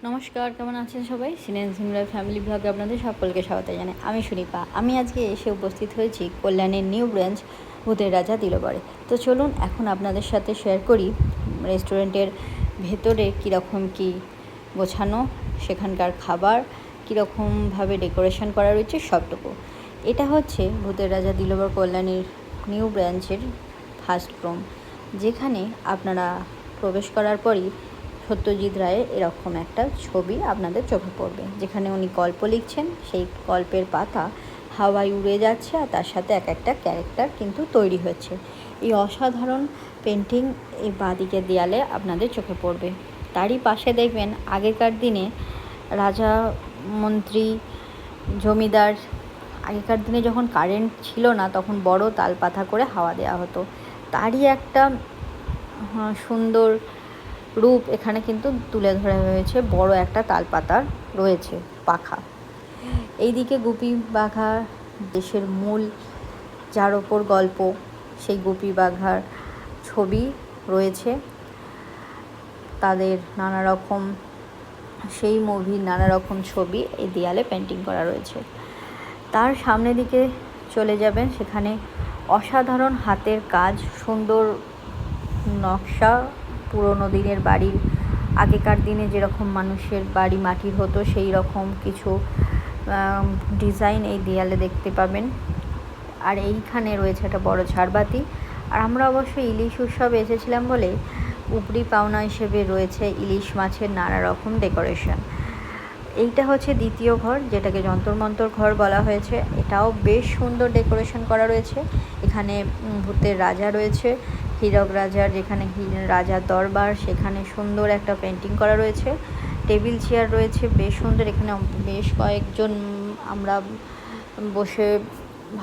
নমস্কার, কেমন আছেন সবাই? সিনেন সিমলার ফ্যামিলি ব্লগে আপনাদের সকলকে স্বাগত জানাই। আমি সুনিপা। আমি আজকে এসে উপস্থিত হয়েছি কল্যাণের নিউ ব্রাঞ্চ ভূতের রাজা দিলবরে। তো চলুন এখন আপনাদের সাথে শেয়ার করি রেস্টুরেন্টের ভেতরে কীরকম কী গোছানো, সেখানকার খাবার কীরকমভাবে ডেকোরেশন করা রয়েছে সবটুকু। এটা হচ্ছে ভূতের রাজা দিলবর কল্যাণীর নিউ ব্রাঞ্চের ফার্স্ট রুম, যেখানে আপনারা প্রবেশ করার পরই সত্যজিৎ রায়ের এরকম একটা ছবি আপনাদের চোখে পড়বে, যেখানে উনি গল্প লিখছেন। সেই গল্পের পাতা হাওয়ায় উড়ে যাচ্ছে আর তার সাথে এক একটা ক্যারেক্টার কিন্তু তৈরি হচ্ছে। এই অসাধারণ পেন্টিং এই বাঁদিকে দেয়ালে আপনাদের চোখে পড়বে। তারই পাশে দেখবেন আগেকার দিনে রাজা, মন্ত্রী, জমিদার, আগেকার দিনে যখন কারেন্ট ছিল না তখন বড় তালপাতা করে হাওয়া দেওয়া হতো। তারই একটা সুন্দর রূপ এখানে কিন্তু তুলে ধরা হয়েছে। বড় একটা তালপাতার রয়েছে পাখা। এইদিকে গুপি বাঘা, দেশের মূল যার ওপর গল্প, সেই গুপি বাঘার ছবি রয়েছে। তাদের নানা রকম সেই মুভির নানা রকম ছবি এই দেয়ালে পেন্টিং করা রয়েছে। তার সামনের দিকে চলে যাবেন, সেখানে অসাধারণ হাতের কাজ, সুন্দর নকশা, পুরোনো দিনের বাড়ির, আগেকার দিনে যেরকম মানুষের বাড়ি মাটির হতো সেই রকম কিছু ডিজাইন এই দেয়ালে দেখতে পাবেন। আর এইখানে রয়েছে একটা বড় ঝাড়বাতি। আর আমরা অবশ্যই ইলিশ উৎসবে এসেছিলাম বলে উপরি পাওনা হিসেবে রয়েছে ইলিশ মাছের নানা রকম ডেকোরেশন। এইটা হচ্ছে দ্বিতীয় ঘর, যেটাকে যন্তর মন্তর ঘর বলা হয়েছে। এটাও বেশ সুন্দর ডেকোরেশন করা রয়েছে। এখানে ভূতের রাজা রয়েছে, হীরক রাজার, যেখানে রাজার দরবার, সেখানে সুন্দর একটা পেন্টিং করা রয়েছে। টেবিল চেয়ার রয়েছে বেশ সুন্দর। এখানে বেশ কয়েকজন আমরা বসে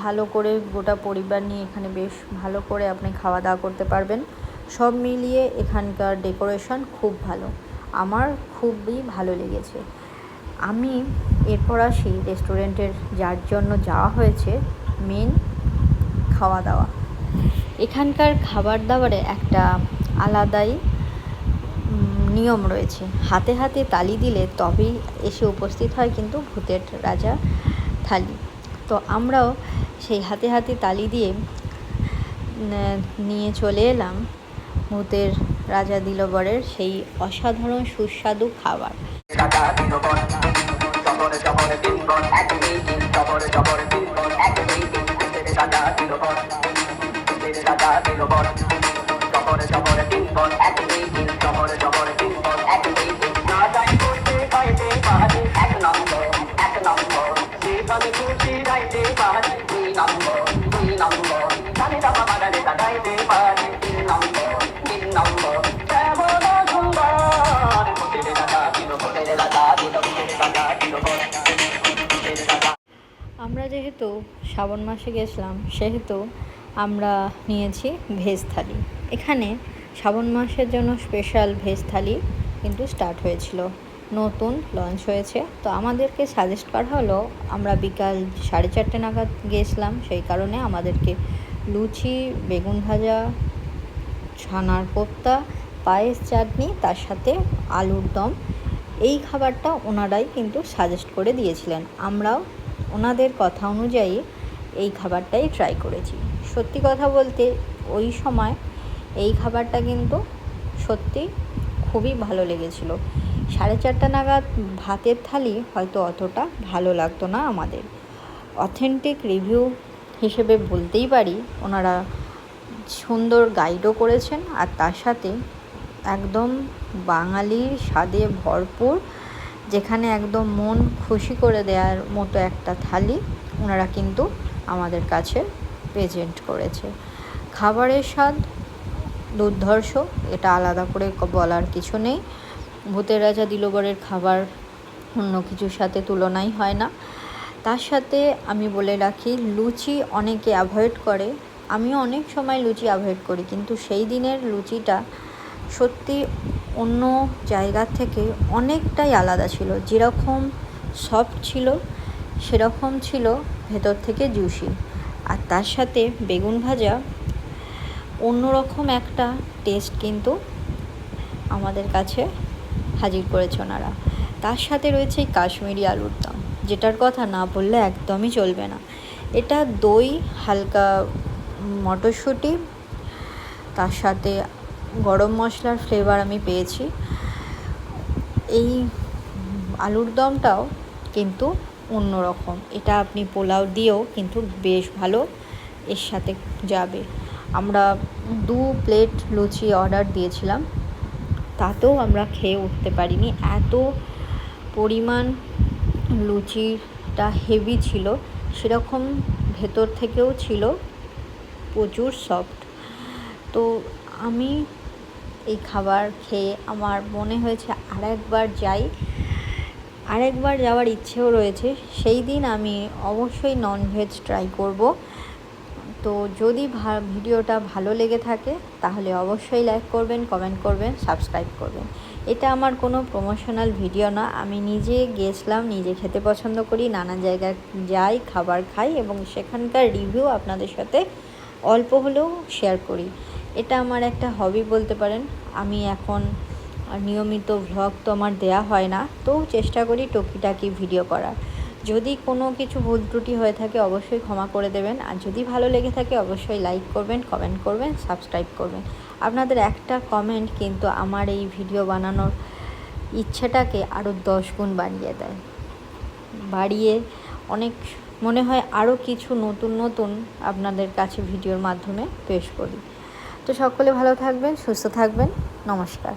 ভালো করে গোটা পরিবার নিয়ে এখানে বেশ ভালো করে আপনি খাওয়া দাওয়া করতে পারবেন। সব মিলিয়ে এখানকার ডেকোরেশন খুব ভালো, আমার খুবই ভালো লেগেছে। আমি এরপর আসি রেস্টুরেন্টের যার জন্য যাওয়া হয়েছে, মেন খাওয়া দাওয়া। এখানকার খাবার দাবারে একটা আলাদাই নিয়ম রয়েছে। হাতে হাতে তালি দিলে তবেই এসে উপস্থিত হয় কিন্তু ভূতের রাজা থালি। তো আমরাও সেই হাতে হাতে তালি দিয়ে নিয়ে চলে এলাম ভূতের রাজা দিলবরের সেই অসাধারণ সুস্বাদু খাবার। আমরা যেহেতু শ্রাবণ মাসে গেছিলাম সেহেতু আমরা নিয়েছি ভেজ থালি। এখানে শ্রাবণ মাসের জন্য স্পেশাল ভেজ থালি কিন্তু স্টার্ট হয়েছিল, নতুন লঞ্চ হয়েছে। তো আমাদেরকে সাজেস্ট করা হলো, আমরা বিকাল 4:30 নাগাদ গিয়েছিলাম, সেই কারণে আমাদেরকে লুচি, বেগুন ভাজা, ছানার কোপ্তা, পায়েস, চাটনি, তার সাথে আলুর দম, এই খাবারটা ওনারাই কিন্তু সাজেস্ট করে দিয়েছিলেন। আমরাও ওনাদের কথা অনুযায়ী এই খাবারটাই ট্রাই করেছি। সত্যি কথা বলতে ওই সময় এই খাবারটা কিন্তু সত্যি খুবই ভালো লেগেছিল। 4:30 নাগাদ ভাতের থালি হয়তো অতটা ভালো লাগতো না আমাদের। অথেন্টিক রিভিউ হিসেবে বলতেই পারি, ওনারা সুন্দর গাইডও করেছেন আর তার সাথে একদম বাঙালির স্বাদে ভরপুর, যেখানে একদম মন খুশি করে দেওয়ার মতো একটা থালি ওনারা কিন্তু আমাদের কাছে প্রেজেন্ট করেছে। খাবারের স্বাদ দুর্ধর্ষ, এটা আলাদা করে বলার কিছু নেই। ভূতের রাজা দিলবরের খাবার অন্য কিছুর সাথে তুলনাই হয় না। তার সাথে আমি বলে রাখি, লুচি অনেকে অ্যাভয়েড করে, আমিও অনেক সময় লুচি অ্যাভয়েড করি, কিন্তু সেই দিনের লুচিটা সত্যি অন্য জায়গার থেকে অনেকটাই আলাদা ছিল। যেরকম সফট ছিল সেরকম ছিল ভেতর থেকে জুসি। আর তার সাথে বেগুন ভাজা, অন্যরকম একটা টেস্ট কিন্তু আমাদের কাছে হাজির করেছে ওনারা। তার সাথে রয়েছে এই কাশ্মীরি আলুর দম, যেটার কথা না বললে একদমই চলবে না। এটা দই, হালকা মটরশুঁটি, তার সাথে গরম মশলার ফ্লেভার আমি পেয়েছি। এই আলুর দমটাও কিন্তু অন্যরকম, এটা আপনি পোলাও দিয়েও কিন্তু বেশ ভালো এর সাথে যাবে। আমরা 2 প্লেট লুচি অর্ডার দিয়েছিলাম, তাতেও আমরা খেয়ে উঠতে পারিনি, এত পরিমাণ লুচিটা হেভি ছিল, সেরকম ভেতর থেকেও ছিল প্রচুর সফট। তো আমি এই খাবার খেয়ে আমার মনে হয়েছে আরেকবার যাওয়ার ইচ্ছেও রয়েছে। সেই দিন আমি অবশ্যই ননভেজ ট্রাই করব। তো যদি ভিডিওটা ভালো লেগে থাকে তাহলে অবশ্যই লাইক করবেন, কমেন্ট করবেন, সাবস্ক্রাইব করবেন। এটা আমার কোনো প্রমোশনাল ভিডিও না, আমি নিজে গেছিলাম, নিজে খেতে পছন্দ করি, নানা জায়গায় যাই, খাবার খাই এবং সেখানকার রিভিউ আপনাদের সাথে অল্প হলেও শেয়ার করি। এটা আমার একটা হবি বলতে পারেন। আমি এখন নিয়মিত ভ্লগ তো আমার দেয়া হয় না, তো চেষ্টা করি টুকিটাকি ভিডিও করার। যদি কোনো কিছু ভুল ত্রুটি হয়ে থাকে অবশ্যই ক্ষমা করে দেবেন, আর যদি ভালো লেগে থাকে অবশ্যই লাইক করবেন, কমেন্ট করবেন, সাবস্ক্রাইব করবেন। আপনাদের একটা কমেন্ট কিন্তু আমার এই ভিডিও বানানোর ইচ্ছেটাকে আরও 10 গুণ বাড়িয়ে অনেক মনে হয় আরও কিছু নতুন আপনাদের কাছে ভিডিওর মাধ্যমে পেশ করি। তো সকলে ভালো থাকবেন, সুস্থ থাকবেন, নমস্কার।